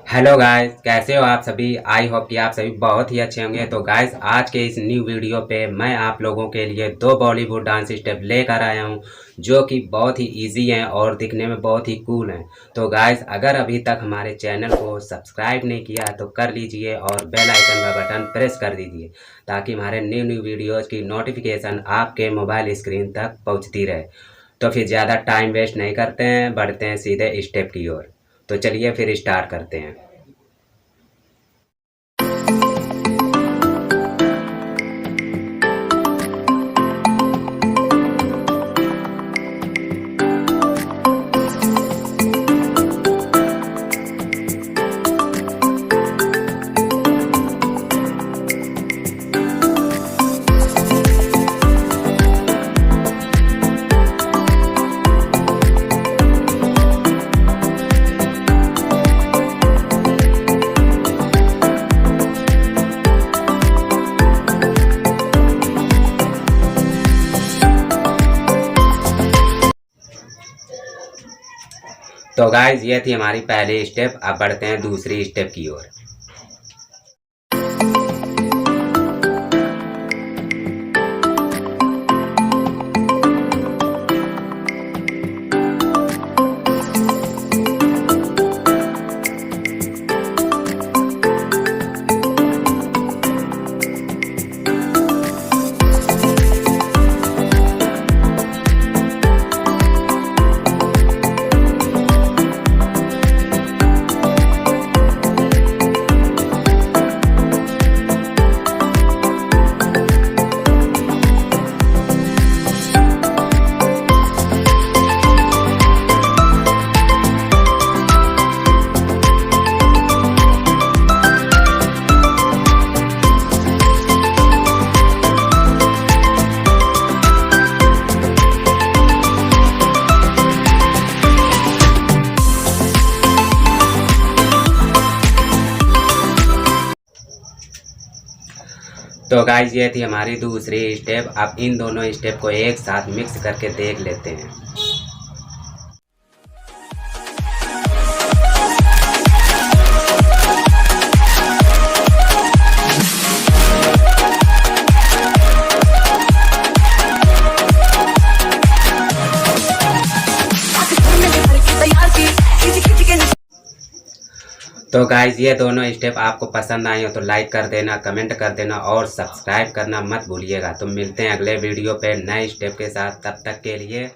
Hello guys, कैसे हो आप सभी। आई होप कि आप सभी बहुत ही अच्छे होंगे। तो गाइस, आज के इस न्यू वीडियो पे मैं आप लोगों के लिए दो बॉलीवुड डांस स्टेप लेकर आया हूं जो कि बहुत ही इजी हैं और दिखने में बहुत ही कूल हैं। तो गाइस, अगर अभी तक हमारे चैनल को सब्सक्राइब नहीं किया तो कर लीजिए और बेल आइकन का बटन प्रेस कर दीजिए ताकि हमारे न्यू न्यू वीडियोज़ की नोटिफिकेशन आपके मोबाइल स्क्रीन तक पहुँचती रहे। तो फिर ज़्यादा टाइम वेस्ट नहीं करते हैं, बढ़ते हैं सीधे स्टेप की ओर। तो चलिए फिर स्टार्ट करते हैं। तो गाइज, ये थी हमारी पहली स्टेप। अब बढ़ते हैं दूसरी स्टेप की ओर। तो गाइज, ये थी हमारी दूसरी स्टेप। अब इन दोनों स्टेप को एक साथ मिक्स करके देख लेते हैं। तो गाइज, ये दोनों स्टेप आपको पसंद आए हो तो लाइक कर देना, कमेंट कर देना और सब्सक्राइब करना मत भूलिएगा। तो मिलते हैं अगले वीडियो पे नए स्टेप के साथ। तब तक के लिए